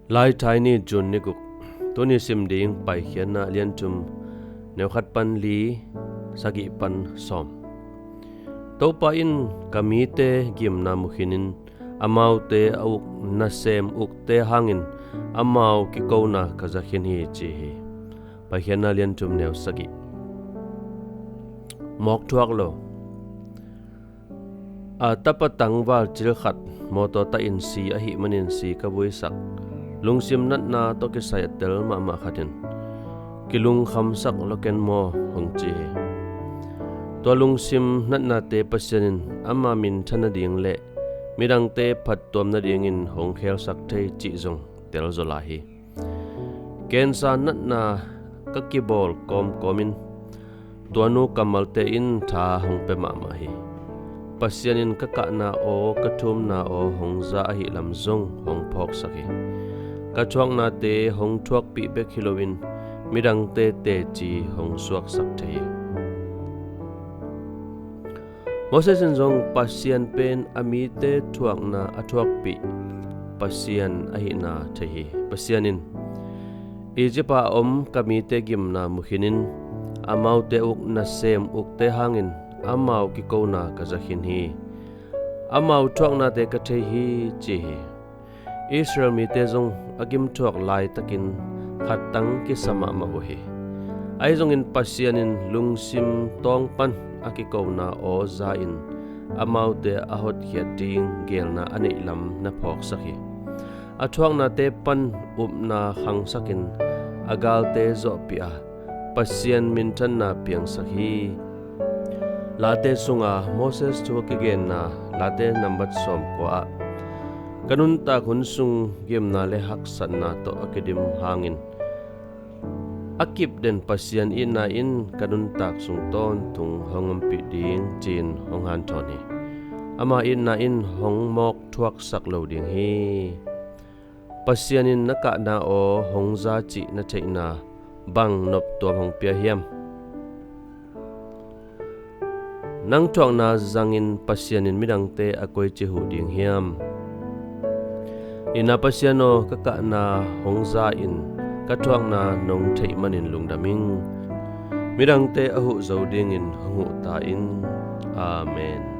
lai thai ni jun ni guk tuni sim ding pai hian na lian chum neu khat pan li sagi pan som to pa in kami te gim na mukhinin amau te au na sem uk te hangin amau ki ko na kazakhin hi chi pai hian na lian chum neu sagi Mawk Thuaklo a tapa tangwal chil khat moto ta in si a hi manin si ka bui sak lungsim nat na to ke sai tel ma khatin kilung kham sak loken mo hong chi to lungsim nat na te pasyanin ama min thana ding le mirang te phat tom na ding in hong khel sak thei chi zong tel zola hi kensa nat na ka ki bol komin tuanu kamal te in tha hong pe ma hi pasyanin ka na o kathum na o hong za hi lam zong hong phok saki ka chuak na te hong thuak pi be khilowin mirang te chi hong suak sak thei Moses zong pasyan pen ami te thuak na athuak pi pasyan ahi na thei pasyanin Ijipa om kami te gim na mukhinin amau te uk na sem uk te hangin amau ki ko na kazakhin hi amau thuak na te ka thei hi chi Israel mi te zong agim thuak lai takin khatang ki sama ma ho hi ai zong in pasyanin lungsim tong pan aki ko na o za in amau te ahot hiat ding gel na anei lam na phok sakhi athuak na te pan na khang sakin agal te zo pia pasyan min than na piang sakhi late sunga Moses chu ki gen na late number som ko a kanun ta khun sung gem na le hak san na to akidim hangin akip den pasyan ina in kanun tak sung ton tung hongam pi ding chin hong han thoni ama ina in hong mok thuak sak lo ding hi pasyanin naka na o hong za chi na theina bang nop tom hong pia hiam nang thuak na zangin pasyanin midang te akoi chi hu ding hiam ina pasyano kaka na hong za in ka thuak na nong thei manin lungdaming mirang te ahu zo ding in hongu ta in amen